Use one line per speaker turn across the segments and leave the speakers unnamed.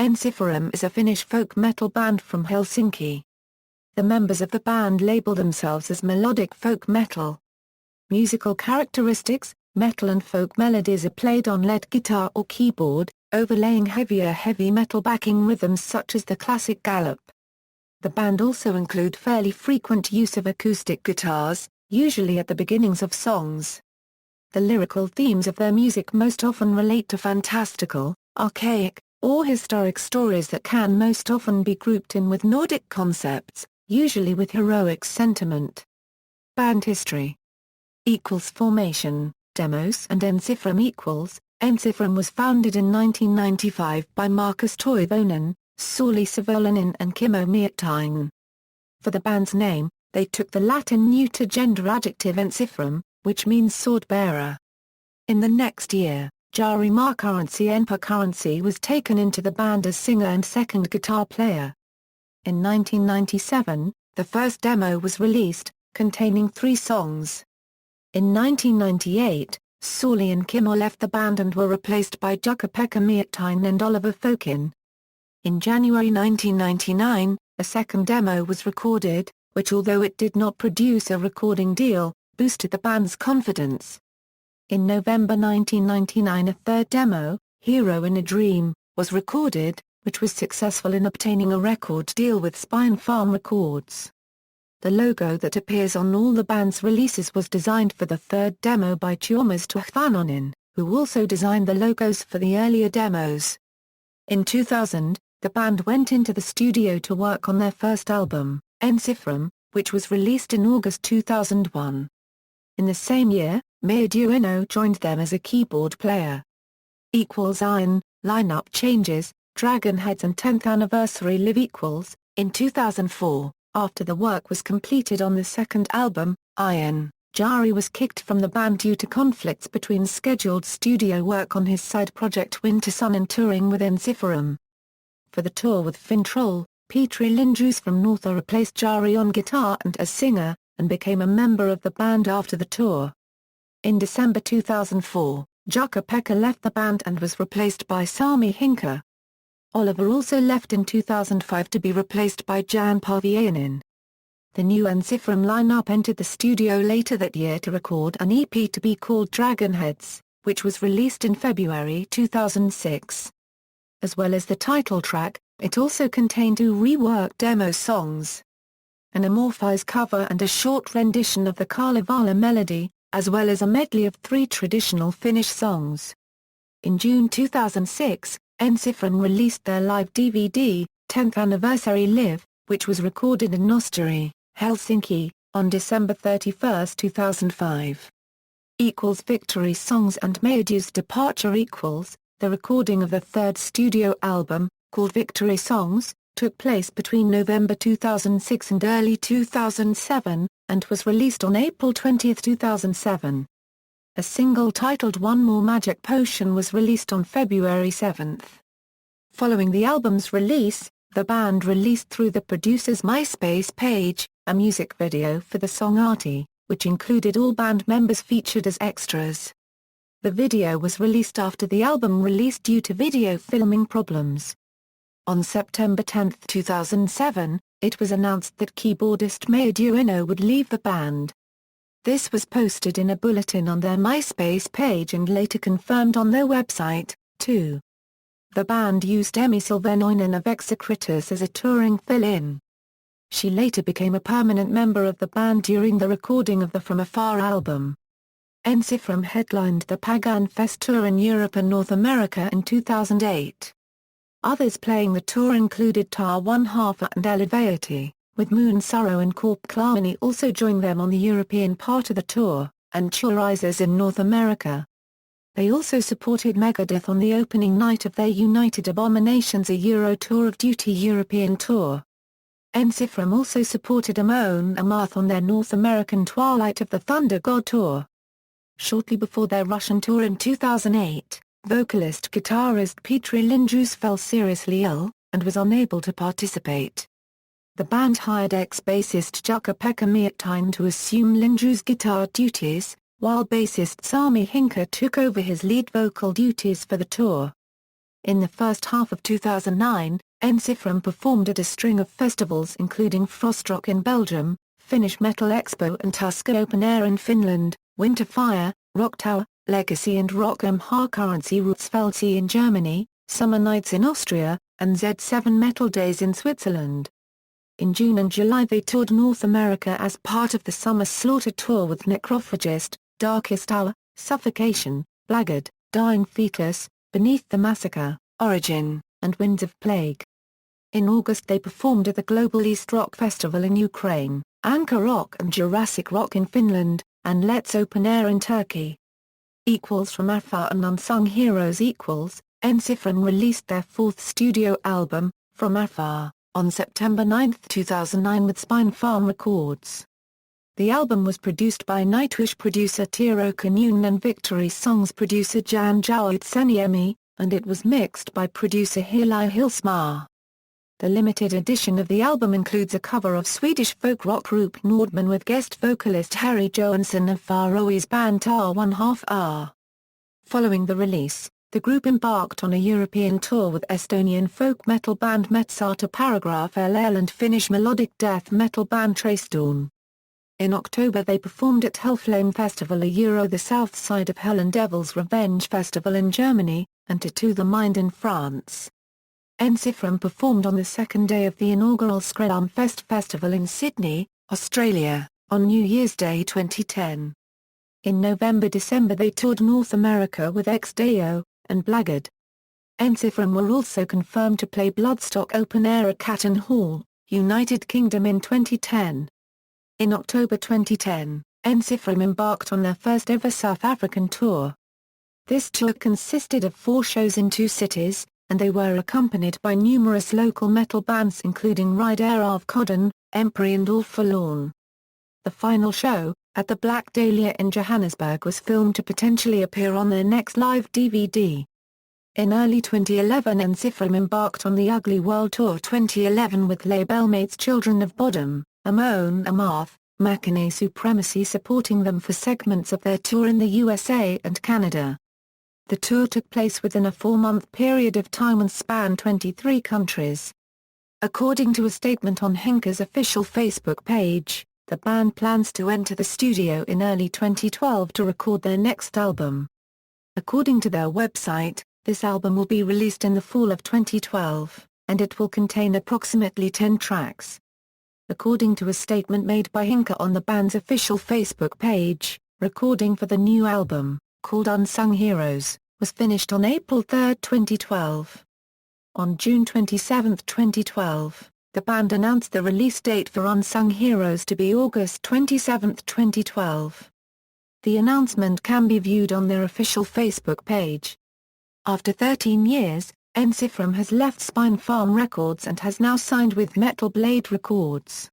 Ensiferum is a Finnish folk metal band from Helsinki. The members of the band label themselves as melodic folk metal. Musical characteristics: metal and folk melodies are played on lead guitar or keyboard, overlaying heavier heavy metal backing rhythms such as the classic gallop. The band also include fairly frequent use of acoustic guitars, usually at the beginnings of songs. The lyrical themes of their music most often relate to fantastical, archaic, or historic stories that can most often be grouped in with Nordic concepts, usually with heroic sentiment. Band history. Formation, demos and Ensiferum. Ensiferum was founded in 1995 by Markus Toivonen, Sauli Savolainen and Kimmo Miettinen. For the band's name, they took the Latin neuter gender adjective Ensiferum, which means sword-bearer. In the next year, Jari Enpa was taken into the band as singer and second guitar player. In 1997, the first demo was released, containing 3 songs. In 1998, Sauli and Kimmo left the band and were replaced by Jukka-Pekka Miettinen and Oliver Fokin. In January 1999, a second demo was recorded, which although it did not produce a recording deal, boosted the band's confidence. In November 1999 a third demo, Hero in a Dream, was recorded, which was successful in obtaining a record deal with Spine Farm Records. The logo that appears on all the band's releases was designed for the third demo by Tuomas Tuhvanoinen, who also designed the logos for the earlier demos. In 2000, the band went into the studio to work on their first album, Ensiferum, which was released in August 2001. In the same year, Miettinen joined them as a keyboard player. Lineup changes, Dragonheads and 10th Anniversary Live. In 2004, after the work was completed on the second album, Iron, Jari was kicked from the band due to conflicts between scheduled studio work on his side project Winter Sun and touring with Ensiferum. For the tour with Fintroll, Petri Lindroos from Northa replaced Jari on guitar and as singer, and became a member of the band after the tour. In December 2004, Jukka-Pekka left the band and was replaced by Sami Hinka. Oliver also left in 2005 to be replaced by Jan Parviainen. The new Ensiferum lineup entered the studio later that year to record an EP to be called Dragonheads, which was released in February 2006. As well as the title track, it also contained 2 reworked demo songs. An Amorphise cover and a short rendition of the Kalevala melody, as well as a medley of 3 traditional Finnish songs. In June 2006, Ensiferum released their live DVD, 10th Anniversary Live, which was recorded in Nosturi, Helsinki, on December 31, 2005. Victory Songs and Mietteinen's Departure. The recording of the third studio album, called Victory Songs, took place between November 2006 and early 2007, and was released on April 20, 2007. A single titled One More Magic Potion was released on February 7. Following the album's release, the band released through the producer's MySpace page, a music video for the song Artie, which included all band members featured as extras. The video was released after the album release due to video filming problems. On September 10, 2007, it was announced that keyboardist Miettinen would leave the band. This was posted in a bulletin on their MySpace page and later confirmed on their website, too. The band used Emmi Silvenoinen of Exocritus as a touring fill-in. She later became a permanent member of the band during the recording of the From Afar album. Ensiferum headlined the Pagan Fest tour in Europe and North America in 2008. Others playing the tour included Tar One Halfa and Elevaati, with Moon Sorrow and Corp Klaani also joined them on the European part of the tour, and Tourisers in North America. They also supported Megadeth on the opening night of their United Abominations a Euro Tour of Duty European tour. Ensiferum also supported Amon Amarth on their North American Twilight of the Thunder God tour. Shortly before their Russian tour in 2008, vocalist-guitarist Petri Lindroos fell seriously ill, and was unable to participate. The band hired ex-bassist Jukka-Pekka Miettinen to assume Lindroos' guitar duties, while bassist Sami Hinka took over his lead vocal duties for the tour. In the first half of 2009, Ensiferum performed at a string of festivals including Frostrock in Belgium, Finnish Metal Expo and Tuska Open Air in Finland, Winter Fire, Rock Tower, Legacy and Rock am Currency Rootsfelsee in Germany, Summer Nights in Austria, and Z7 Metal Days in Switzerland. In June and July they toured North America as part of the Summer Slaughter Tour with Necrophagist, Darkest Hour, Suffocation, Blackguard, Dying Fetus, Beneath the Massacre, Origin, and Winds of Plague. In August they performed at the Global East Rock Festival in Ukraine, Anchor Rock and Jurassic Rock in Finland, and Let's Open Air in Turkey. From Afar and Unsung Heroes. Ensiferum released their fourth studio album, From Afar, on September 9, 2009 with Spine Farm Records. The album was produced by Nightwish producer Tero Kanun and Victory Songs producer Jan Joutseniemi, and it was mixed by producer Hili Hilsmar. The limited edition of the album includes a cover of Swedish folk rock group Nordman with guest vocalist Harry Johansson of Faroese band Tar 1/2 R. Following the release, the group embarked on a European tour with Estonian folk metal band Metsata Paragraph LL and Finnish melodic death metal band Tracedawn. In October they performed at Hellflame Festival the south side of Hell and Devil's Revenge Festival in Germany, and To the Mind in France. Ensiferum performed on the second day of the inaugural Skream Fest Festival in Sydney, Australia, on New Year's Day 2010. In November-December they toured North America with Ex Deo and Blackguard. Ensiferum were also confirmed to play Bloodstock Open Air at Catton Hall, United Kingdom in 2010. In October 2010, Ensiferum embarked on their first ever South African tour. This tour consisted of 4 shows in 2 cities, and they were accompanied by numerous local metal bands including Ride Air of Codden, Emperor and All Forlorn. The final show, at the Black Dahlia in Johannesburg, was filmed to potentially appear on their next live DVD. In early 2011 Ensiferum embarked on the Ugly World Tour 2011 with labelmates Children of Bodom, Amon Amarth, Mackinac Supremacy supporting them for segments of their tour in the USA and Canada. The tour took place within a 4-month period of time and spanned 23 countries. According to a statement on Henke's official Facebook page, the band plans to enter the studio in early 2012 to record their next album. According to their website, this album will be released in the fall of 2012, and it will contain approximately 10 tracks. According to a statement made by Henke on the band's official Facebook page, recording for the new album, called Unsung Heroes, was finished on April 3, 2012. On June 27, 2012, the band announced the release date for Unsung Heroes to be August 27, 2012. The announcement can be viewed on their official Facebook page. After 13 years, Ensiferum has left Spine Farm Records and has now signed with Metal Blade Records.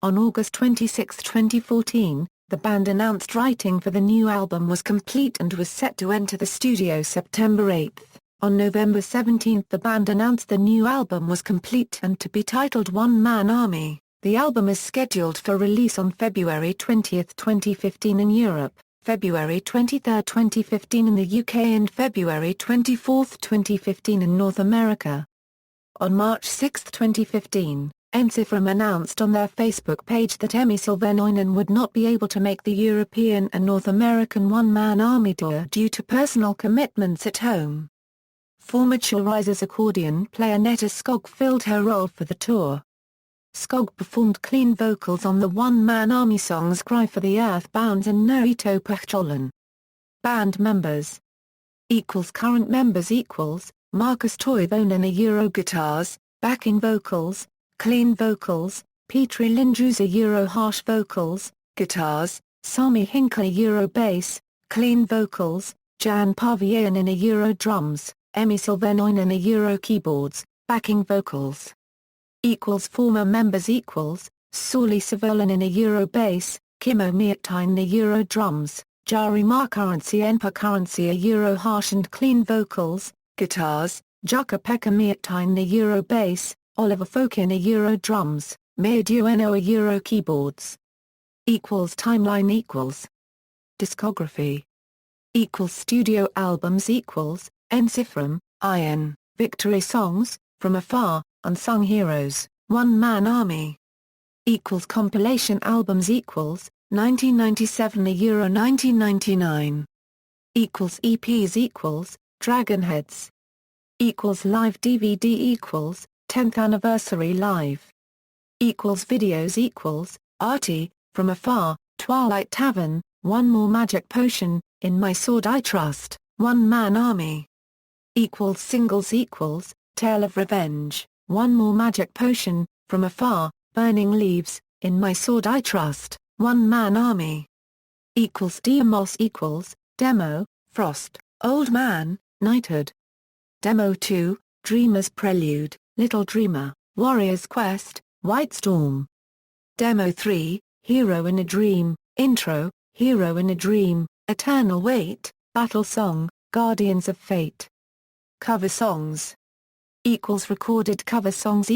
On August 26, 2014, the band announced writing for the new album was complete and was set to enter the studio September 8. On November 17 the band announced the new album was complete and to be titled One Man Army. The album is scheduled for release on February 20, 2015 in Europe, February 23, 2015 in the UK and February 24, 2015 in North America. On March 6, 2015, Ensiferum announced on their Facebook page that Emmy Silvenoinen would not be able to make the European and North American one-man army tour due to personal commitments at home. Former Chill Risers accordion player Netta Skog filled her role for the tour. Skog performed clean vocals on the one-man army songs Cry for the Earthbounds and Nerito Pachcholan. Band members Current members Markus Toivonen Euro guitars, backing vocals, clean vocals, Petri Lindroos Euro harsh vocals, guitars, Sami Hinka Euro bass, clean vocals, Jan Parviainen Euro drums, Emmy Silvenoinen Euro keyboards, backing vocals. Former members Sauli Savolainen Euro bass, Kimmo Miettinen Euro drums, Jari Markkaransi Enpa Karansi Euro harsh and clean vocals, guitars, Jukka-Pekka Miettinen Euro bass, Oliver Fokin Euro drums, Mea Dueno Euro keyboards. Timeline Discography Studio albums Ensiferum, IN. Victory songs, From Afar, Unsung Heroes, One Man Army. Compilation albums 1997 Euro 1999. EPs Dragonheads. Live DVD 10th Anniversary Live. Videos Artie, From Afar, Twilight Tavern, One More Magic Potion, In My Sword I Trust, One Man Army. Singles Tale of Revenge, One More Magic Potion, From Afar, Burning Leaves, In My Sword I Trust, One Man Army. Demos Demo, Frost, Old Man, Knighthood. Demo 2, Dreamer's Prelude, Little Dreamer, Warrior's Quest, White Storm. Demo 3, Hero in a Dream, Intro, Hero in a Dream, Eternal Wait, Battle Song, Guardians of Fate. Cover songs recorded cover songs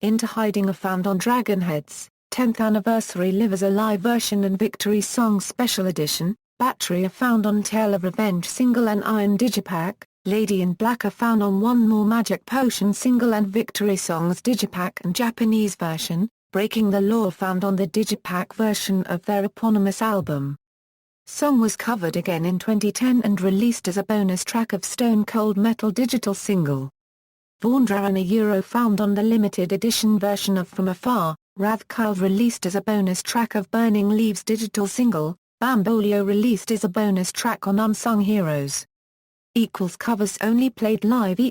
Into Hiding are found on Dragonheads, 10th Anniversary Live as a live version and Victory Song Special Edition, Battery are found on Tale of Revenge single and Iron Digipack, Lady in Black are found on One More Magic Potion single and Victory Songs Digipack and Japanese version, Breaking the Law found on the Digipack version of their eponymous album. Song was covered again in 2010 and released as a bonus track of Stone Cold Metal digital single. Vaundra Euro found on the limited edition version of From Afar, Rathchild released as a bonus track of Burning Leaves digital single, Bamboleo released as a bonus track on Unsung Heroes. Covers only played live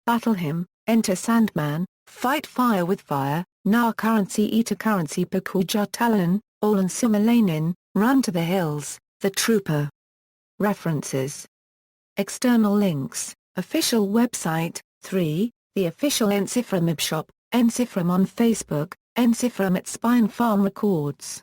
Battle Hymn, Enter Sandman, Fight Fire with Fire, Na Currency Eater Currency Pakuja Talon, Olan Sumalainen, Run to the Hills, The Trooper. References. External links, official website, 3, the official Ensiferum shop, Ensiferum on Facebook, Ensiferum at Spine Farm Records.